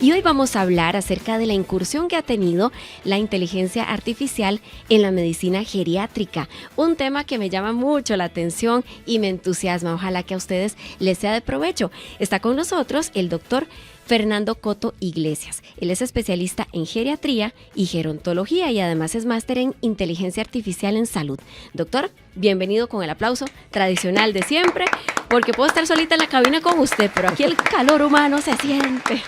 Y hoy vamos a hablar acerca de la incursión que ha tenido la inteligencia artificial en la medicina geriátrica, un tema que me llama mucho la atención y me entusiasma. Ojalá que a ustedes les sea de provecho. Está con nosotros el doctor Fernando Coto Iglesias. Él es especialista en geriatría y gerontología y además es máster en inteligencia artificial en salud. Doctor, bienvenido con el aplauso tradicional de siempre, porque puedo estar solita en la cabina con usted, pero aquí el calor humano se siente.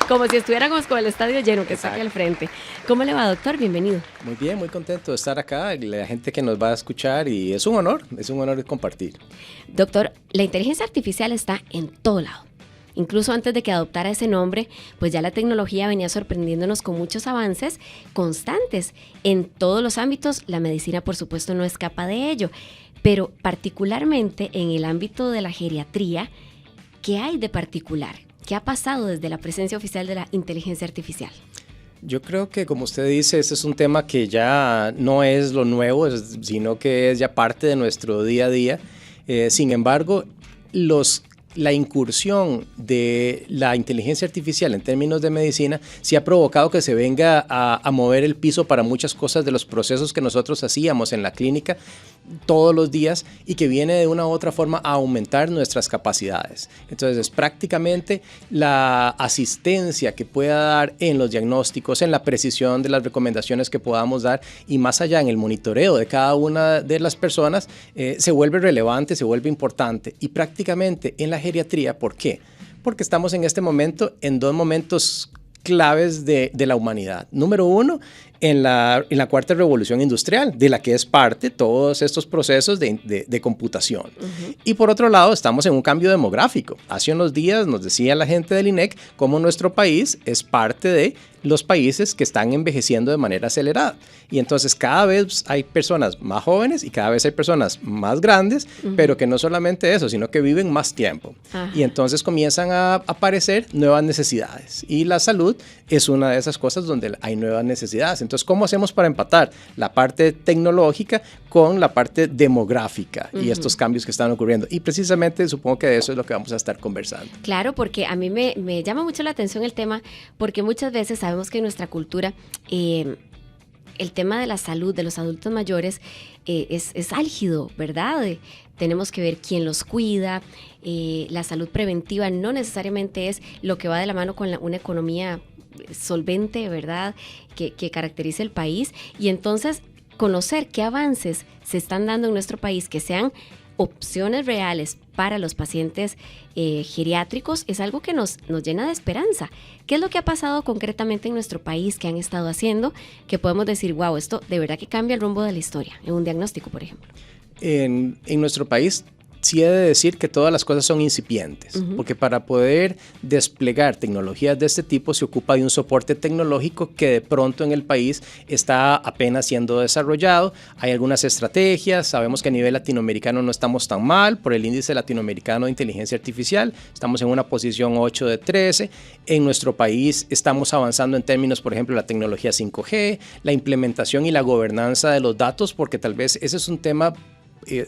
Como si estuviéramos con el estadio lleno que está aquí al frente. ¿Cómo le va, doctor? Bienvenido. Muy bien, muy contento de estar acá, la gente que nos va a escuchar, y es un honor compartir. Doctor, la inteligencia artificial está en todo lado. Incluso antes de que adoptara ese nombre, pues ya la tecnología venía sorprendiéndonos con muchos avances constantes. En todos los ámbitos, la medicina por supuesto no escapa de ello, pero particularmente en el ámbito de la geriatría, ¿qué hay de particular? ¿Qué ha pasado desde la presencia oficial de la inteligencia artificial? Yo creo que, como usted dice, este es un tema que ya no es lo nuevo, sino que es ya parte de nuestro día a día. Sin embargo, la incursión de la inteligencia artificial en términos de medicina sí ha provocado que se venga a mover el piso para muchas cosas de los procesos que nosotros hacíamos en la clínica todos los días y que viene de una u otra forma a aumentar nuestras capacidades. Entonces, prácticamente la asistencia que pueda dar en los diagnósticos, en la precisión de las recomendaciones que podamos dar y más allá en el monitoreo de cada una de las personas se vuelve relevante, se vuelve importante. Y prácticamente en la geriatría, ¿por qué? Porque estamos en este momento en dos momentos claves de la humanidad. Número uno, en la cuarta revolución industrial, de la que es parte todos estos procesos de computación. Y por otro lado, estamos en un cambio demográfico. Hace unos días nos decía la gente del INEC cómo nuestro país es parte de los países que están envejeciendo de manera acelerada. Y entonces cada vez hay personas más jóvenes y cada vez hay personas más grandes, pero que no solamente eso, sino que viven más tiempo. Y entonces comienzan a aparecer nuevas necesidades. Y la salud es una de esas cosas donde hay nuevas necesidades. Entonces, ¿cómo hacemos para empatar la parte tecnológica con la parte demográfica y estos cambios que están ocurriendo? Y precisamente supongo que de eso es lo que vamos a estar conversando. Claro, porque a mí me llama mucho la atención el tema, porque muchas veces sabemos que en nuestra cultura el tema de la salud de los adultos mayores es álgido, ¿verdad? Tenemos que ver quién los cuida. La salud preventiva no necesariamente es lo que va de la mano con una economía solvente, ¿verdad? Que caracteriza el país. Y entonces conocer qué avances se están dando en nuestro país que sean opciones reales para los pacientes geriátricos es algo que nos llena de esperanza. ¿Qué es lo que ha pasado concretamente en nuestro país que han estado haciendo que podemos decir, wow, esto de verdad que cambia el rumbo de la historia en un diagnóstico, por ejemplo? En nuestro país sí he de decir que todas las cosas son incipientes, porque para poder desplegar tecnologías de este tipo se ocupa de un soporte tecnológico que de pronto en el país está apenas siendo desarrollado. Hay algunas estrategias, sabemos que a nivel latinoamericano no estamos tan mal por el índice latinoamericano de inteligencia artificial, estamos en una posición 8 de 13. En nuestro país estamos avanzando en términos, por ejemplo, de la tecnología 5G, la implementación y la gobernanza de los datos, porque tal vez ese es un tema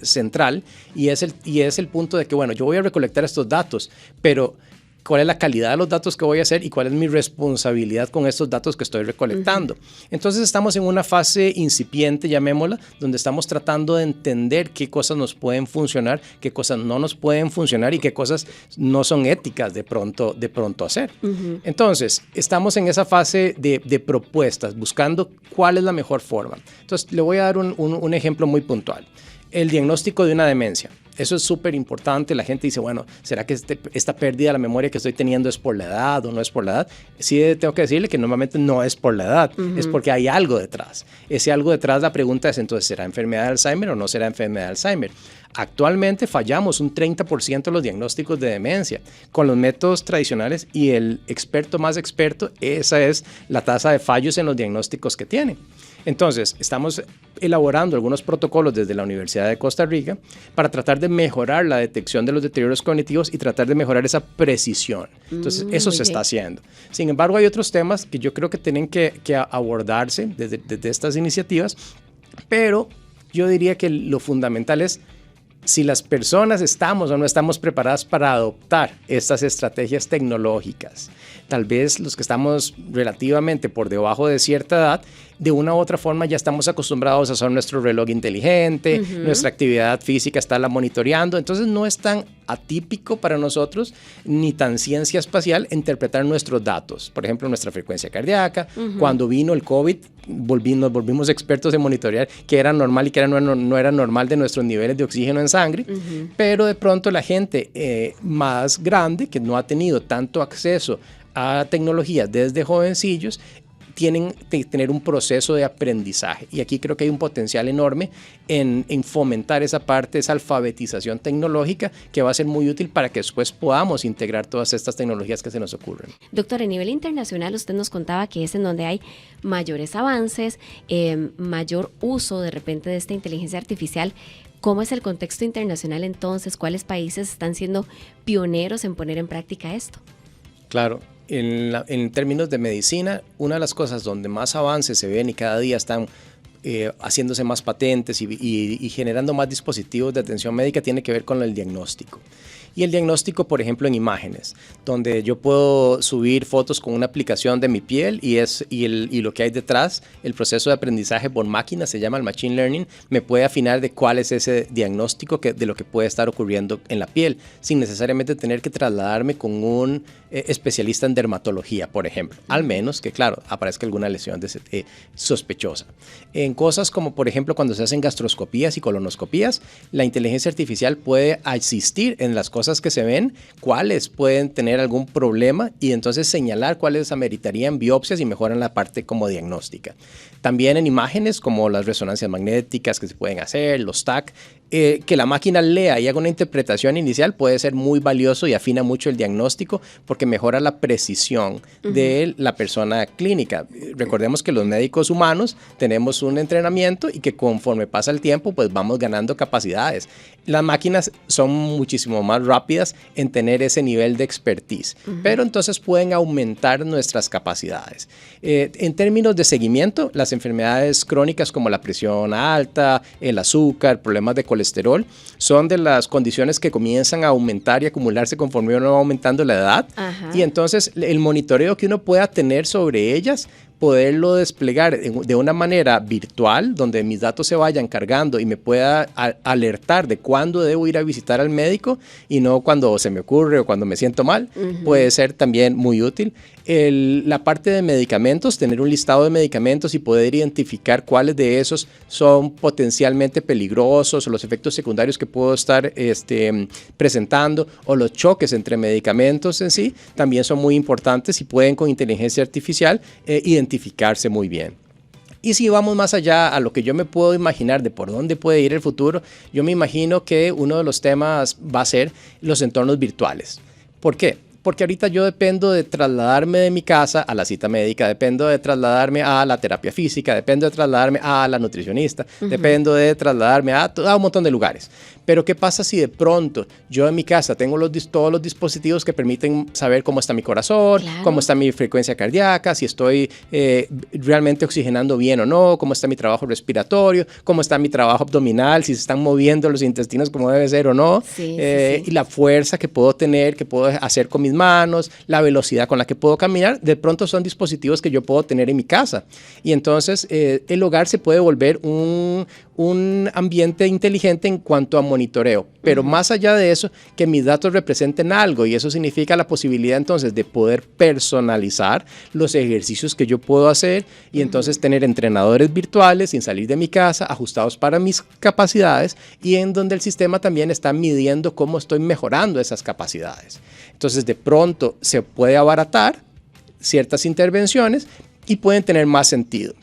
central y es el punto de que, bueno, yo voy a recolectar estos datos, pero ¿cuál es la calidad de los datos que voy a hacer y cuál es mi responsabilidad con estos datos que estoy recolectando? Entonces estamos en una fase incipiente, llamémosla, donde estamos tratando de entender qué cosas nos pueden funcionar, qué cosas no nos pueden funcionar y qué cosas no son éticas de pronto hacer. Entonces, estamos en esa fase de propuestas, buscando cuál es la mejor forma. Entonces, le voy a dar un ejemplo muy puntual. El diagnóstico de una demencia. Eso es súper importante. La gente dice, bueno, ¿será que esta pérdida de la memoria que estoy teniendo es por la edad o no es por la edad? Sí, tengo que decirle que normalmente no es por la edad, es porque hay algo detrás. Ese algo detrás, la pregunta es entonces, ¿será enfermedad de Alzheimer o no será enfermedad de Alzheimer? Actualmente fallamos un 30% de los diagnósticos de demencia con los métodos tradicionales y el experto más experto, esa es la tasa de fallos en los diagnósticos que tiene. Entonces, estamos elaborando algunos protocolos desde la Universidad de Costa Rica para tratar de mejorar la detección de los deterioros cognitivos y tratar de mejorar esa precisión. Entonces, eso se está haciendo. Sin embargo, hay otros temas que yo creo que tienen que abordarse desde estas iniciativas, pero yo diría que lo fundamental es si las personas estamos o no estamos preparadas para adoptar estas estrategias tecnológicas. Tal vez los que estamos relativamente por debajo de cierta edad, de una u otra forma ya estamos acostumbrados a usar nuestro reloj inteligente, nuestra actividad física está monitoreando, entonces no es tan atípico para nosotros ni tan ciencia espacial interpretar nuestros datos, por ejemplo nuestra frecuencia cardíaca. Cuando vino el COVID nos volvimos expertos en monitorear qué era normal y qué no era normal de nuestros niveles de oxígeno en sangre, pero de pronto la gente más grande que no ha tenido tanto acceso a tecnología desde jovencillos tienen que tener un proceso de aprendizaje, y aquí creo que hay un potencial enorme en fomentar esa parte, esa alfabetización tecnológica que va a ser muy útil para que después podamos integrar todas estas tecnologías que se nos ocurren. Doctor, a nivel internacional usted nos contaba que es en donde hay mayores avances, mayor uso de repente de esta inteligencia artificial. ¿Cómo es el contexto internacional entonces? ¿Cuáles países están siendo pioneros en poner en práctica esto? Claro. En términos de medicina, una de las cosas donde más avances se ven y cada día están haciéndose más patentes y generando más dispositivos de atención médica tiene que ver con el diagnóstico. Y el diagnóstico, por ejemplo, en imágenes, donde yo puedo subir fotos con una aplicación de mi piel y lo que hay detrás, el proceso de aprendizaje por máquina, se llama el Machine Learning, me puede afinar de cuál es ese diagnóstico de lo que puede estar ocurriendo en la piel, sin necesariamente tener que trasladarme con un especialista en dermatología, por ejemplo, al menos que, claro, aparezca alguna lesión sospechosa. En cosas como, por ejemplo, cuando se hacen gastroscopías y colonoscopías, la inteligencia artificial puede asistir en las cosas que se ven, cuáles pueden tener algún problema y entonces señalar cuáles ameritarían biopsias y mejoran la parte como diagnóstica. También en imágenes como las resonancias magnéticas que se pueden hacer, los TAC, que la máquina lea y haga una interpretación inicial puede ser muy valioso y afina mucho el diagnóstico porque mejora la precisión de la persona clínica. Recordemos que los médicos humanos tenemos un entrenamiento y que conforme pasa el tiempo pues vamos ganando capacidades. Las máquinas son muchísimo más rápidas en tener ese nivel de expertise, pero entonces pueden aumentar nuestras capacidades. En términos de seguimiento, las enfermedades crónicas como la presión alta, el azúcar, problemas de colesterol, son de las condiciones que comienzan a aumentar y acumularse conforme uno va aumentando la edad. Y entonces el monitoreo que uno pueda tener sobre ellas, poderlo desplegar de una manera virtual, donde mis datos se vayan cargando y me pueda alertar de cuándo debo ir a visitar al médico y no cuando se me ocurre o cuando me siento mal, puede ser también muy útil. La parte de medicamentos, tener un listado de medicamentos y poder identificar cuáles de esos son potencialmente peligrosos o los efectos secundarios que puedo estar presentando o los choques entre medicamentos en sí, también son muy importantes y pueden con inteligencia artificial identificarse muy bien. Y si vamos más allá a lo que yo me puedo imaginar de por dónde puede ir el futuro, yo me imagino que uno de los temas va a ser los entornos virtuales. ¿Por qué? Porque ahorita yo dependo de trasladarme de mi casa a la cita médica, dependo de trasladarme a la terapia física, dependo de trasladarme a la nutricionista, dependo de trasladarme a un montón de lugares. Pero ¿qué pasa si de pronto yo en mi casa tengo todos los dispositivos que permiten saber cómo está mi corazón, cómo está mi frecuencia cardíaca, si estoy realmente oxigenando bien o no, cómo está mi trabajo respiratorio, cómo está mi trabajo abdominal, si se están moviendo los intestinos como debe ser o no, y la fuerza que puedo tener, que puedo hacer con mis manos, la velocidad con la que puedo caminar, de pronto son dispositivos que yo puedo tener en mi casa. Y entonces el hogar se puede volver un ambiente inteligente en cuanto a monitoreo, pero más allá de eso, que mis datos representen algo, y eso significa la posibilidad entonces de poder personalizar los ejercicios que yo puedo hacer y entonces tener entrenadores virtuales sin salir de mi casa, ajustados para mis capacidades y en donde el sistema también está midiendo cómo estoy mejorando esas capacidades. Entonces de pronto se puede abaratar ciertas intervenciones y pueden tener más sentido.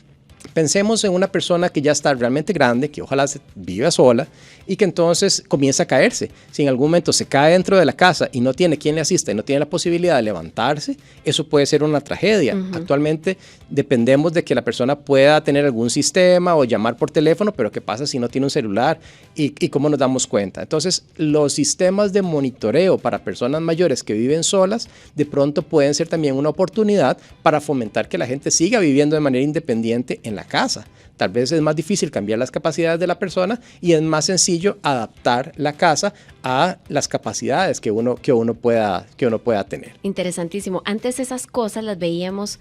Pensemos en una persona que ya está realmente grande, que ojalá viva sola y que entonces comienza a caerse. Si en algún momento se cae dentro de la casa y no tiene quien le asista y no tiene la posibilidad de levantarse, eso puede ser una tragedia. Actualmente dependemos de que la persona pueda tener algún sistema o llamar por teléfono, pero ¿qué pasa si no tiene un celular? ¿Y cómo nos damos cuenta? Entonces, los sistemas de monitoreo para personas mayores que viven solas, de pronto pueden ser también una oportunidad para fomentar que la gente siga viviendo de manera independiente en la casa. Tal vez es más difícil cambiar las capacidades de la persona y es más sencillo adaptar la casa a las capacidades que uno pueda tener. Interesantísimo. Antes esas cosas las veíamos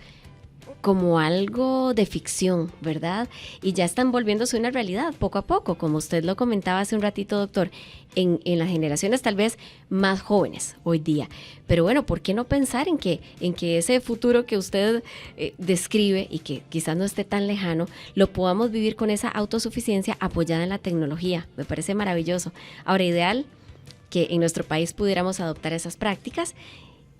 como algo de ficción, ¿verdad? Y ya están volviéndose una realidad poco a poco, como usted lo comentaba hace un ratito, doctor, en las generaciones tal vez más jóvenes hoy día. Pero bueno, ¿por qué no pensar en que ese futuro que usted describe y que quizás no esté tan lejano, lo podamos vivir con esa autosuficiencia apoyada en la tecnología? Me parece maravilloso. Ahora, ideal que en nuestro país pudiéramos adoptar esas prácticas,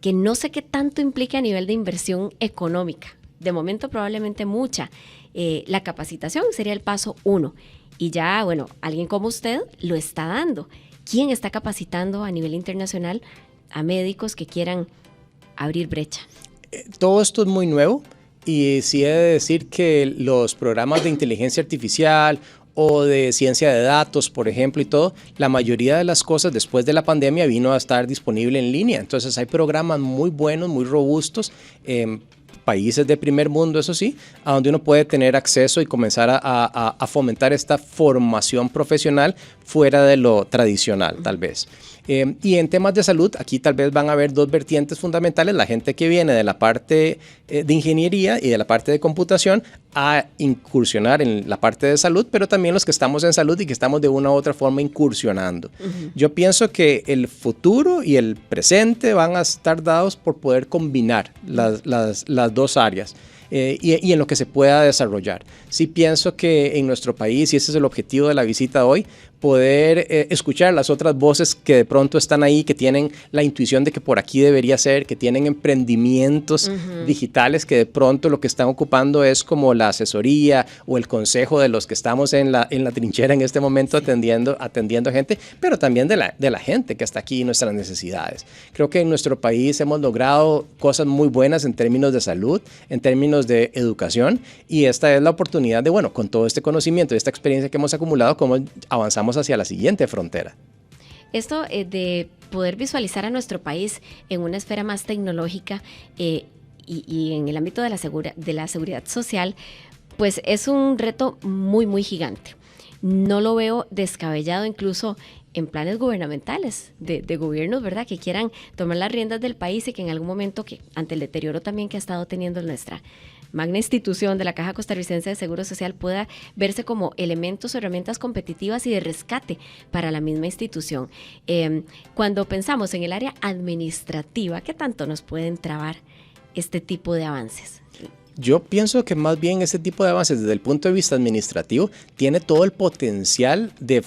que no sé qué tanto implica a nivel de inversión económica. De momento probablemente mucha. La capacitación sería el paso 1. Y ya, bueno, alguien como usted lo está dando. ¿Quién está capacitando a nivel internacional a médicos que quieran abrir brecha? Todo esto es muy nuevo y sí he de decir que los programas de inteligencia artificial o de ciencia de datos, por ejemplo, y todo, la mayoría de las cosas después de la pandemia vino a estar disponible en línea. Entonces hay programas muy buenos, muy robustos, países de primer mundo, eso sí, a donde uno puede tener acceso y comenzar a fomentar esta formación profesional fuera de lo tradicional, tal vez. Y en temas de salud, aquí tal vez van a haber dos vertientes fundamentales: la gente que viene de la parte de ingeniería y de la parte de computación a incursionar en la parte de salud, pero también los que estamos en salud y que estamos de una u otra forma incursionando. Yo pienso que el futuro y el presente van a estar dados por poder combinar las dos áreas. Y en lo que se pueda desarrollar. Sí pienso que en nuestro país, y ese es el objetivo de la visita hoy, poder escuchar las otras voces que de pronto están ahí, que tienen la intuición de que por aquí debería ser, que tienen emprendimientos digitales que de pronto lo que están ocupando es como la asesoría o el consejo de los que estamos en la trinchera en este momento, atendiendo a gente, pero también de la gente que está aquí y nuestras necesidades. Creo que en nuestro país hemos logrado cosas muy buenas en términos de salud, en términos de educación, y esta es la oportunidad de, bueno, con todo este conocimiento y esta experiencia que hemos acumulado, cómo avanzamos hacia la siguiente frontera. Esto de poder visualizar a nuestro país en una esfera más tecnológica y en el ámbito de la seguridad social, pues es un reto muy, muy gigante. No lo veo descabellado incluso en planes gubernamentales de gobiernos, ¿verdad?, que quieran tomar las riendas del país y que en algún momento, que ante el deterioro también que ha estado teniendo nuestra magna institución de la Caja Costarricense de Seguro Social, pueda verse como elementos o herramientas competitivas y de rescate para la misma institución. Cuando pensamos en el área administrativa, ¿qué tanto nos pueden trabar este tipo de avances? Yo pienso que más bien ese tipo de avances desde el punto de vista administrativo tiene todo el potencial de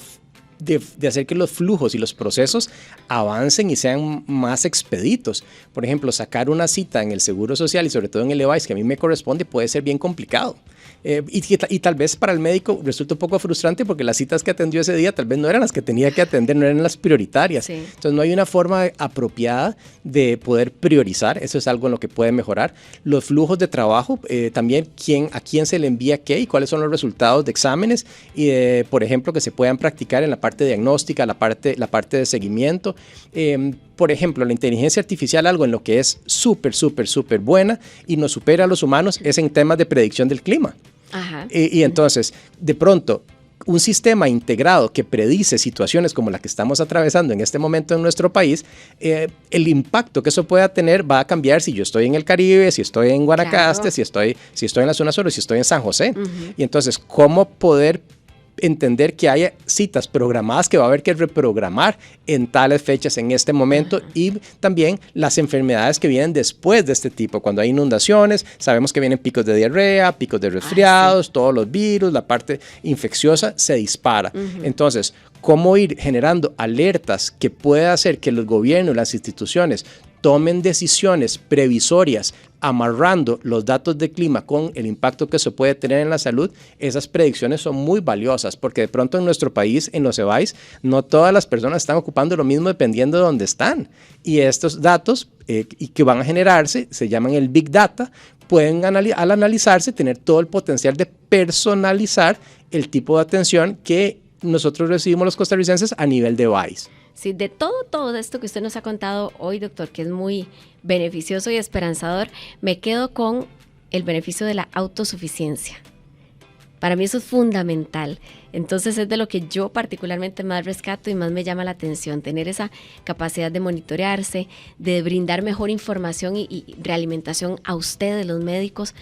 hacer que los flujos y los procesos avancen y sean más expeditos. Por ejemplo, sacar una cita en el Seguro Social y sobre todo en el EVAIS, que a mí me corresponde, puede ser bien complicado. Y tal vez para el médico resulta un poco frustrante porque las citas que atendió ese día tal vez no eran las que tenía que atender, no eran las prioritarias. Sí. Entonces no hay una forma apropiada de poder priorizar. Eso es algo en lo que puede mejorar. Los flujos de trabajo, también a quién se le envía qué y cuáles son los resultados de exámenes y por ejemplo, que se puedan practicar en la parte diagnóstica, la parte de seguimiento. Por ejemplo, la inteligencia artificial, algo en lo que es súper buena y nos supera a los humanos, es en temas de predicción del clima. Ajá. Y entonces, de pronto, un sistema integrado que predice situaciones como la que estamos atravesando en este momento en nuestro país, el impacto que eso pueda tener va a cambiar si yo estoy en el Caribe, si estoy en Guanacaste, claro, si estoy en la zona sur, si estoy en San José. Y entonces, ¿cómo poder entender que haya citas programadas que va a haber que reprogramar en tales fechas en este momento? Y también las enfermedades que vienen después de este tipo? Cuando hay inundaciones, sabemos que vienen picos de diarrea, picos de resfriados, sí, todos los virus, la parte infecciosa se dispara. Entonces, ¿cómo ir generando alertas que pueda hacer que los gobiernos, las instituciones tomen decisiones previsorias amarrando los datos de clima con el impacto que eso puede tener en la salud? Esas predicciones son muy valiosas porque de pronto en nuestro país, en los EVAIS, no todas las personas están ocupando lo mismo dependiendo de dónde están. Y estos datos y que van a generarse, se llaman el Big Data, pueden al analizarse tener todo el potencial de personalizar el tipo de atención que nosotros recibimos los costarricenses a nivel de EVAIS. Sí, de todo esto que usted nos ha contado hoy, doctor, que es muy beneficioso y esperanzador, me quedo con el beneficio de la autosuficiencia. Para mí eso es fundamental. Entonces es de lo que yo particularmente más rescato y más me llama la atención, tener esa capacidad de monitorearse, de brindar mejor información y realimentación a ustedes, los médicos,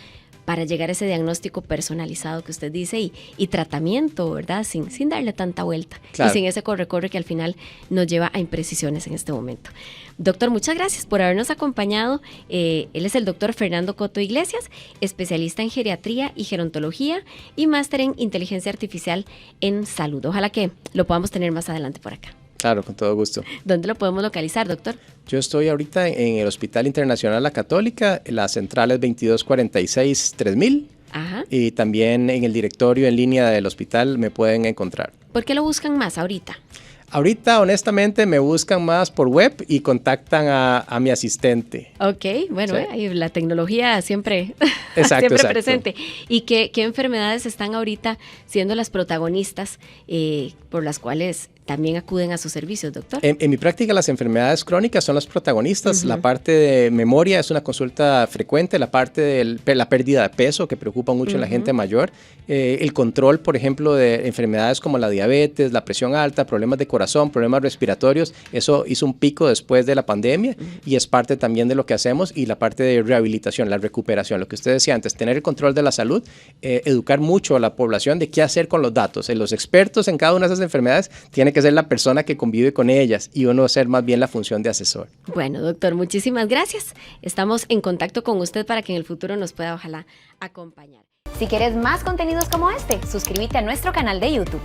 para llegar a ese diagnóstico personalizado que usted dice y tratamiento, ¿verdad? Sin darle tanta vuelta. Claro. Y sin ese corre-corre que al final nos lleva a imprecisiones en este momento. Doctor, muchas gracias por habernos acompañado. Él es el doctor Fernando Coto Iglesias, especialista en geriatría y gerontología y máster en inteligencia artificial en salud. Ojalá que lo podamos tener más adelante por acá. Claro, con todo gusto. ¿Dónde lo podemos localizar, doctor? Yo estoy ahorita en el Hospital Internacional La Católica, la central es 2246-3000. Ajá. Y también en el directorio en línea del hospital me pueden encontrar. ¿Por qué lo buscan más ahorita? Ahorita, honestamente, me buscan más por web y contactan a mi asistente. Ok, bueno, ¿Sí? La tecnología siempre, exacto, siempre exacto. presente. ¿Y qué enfermedades están ahorita siendo las protagonistas por las cuales también acuden a sus servicios, doctor? En mi práctica, las enfermedades crónicas son las protagonistas. La parte de memoria es una consulta frecuente, la parte de la pérdida de peso, que preocupa mucho a la gente mayor, el control, por ejemplo, de enfermedades como la diabetes, la presión alta, problemas de corazón, problemas respiratorios. Eso hizo un pico después de la pandemia y es parte también de lo que hacemos, y la parte de rehabilitación, la recuperación, lo que usted decía antes, tener el control de la salud, educar mucho a la población de qué hacer con los datos. Los expertos en cada una de esas enfermedades tienen que ser la persona que convive con ellas y uno hacer más bien la función de asesor. Bueno, doctor, muchísimas gracias. Estamos en contacto con usted para que en el futuro nos pueda, ojalá, acompañar. Si quieres más contenidos como este, suscríbete a nuestro canal de YouTube.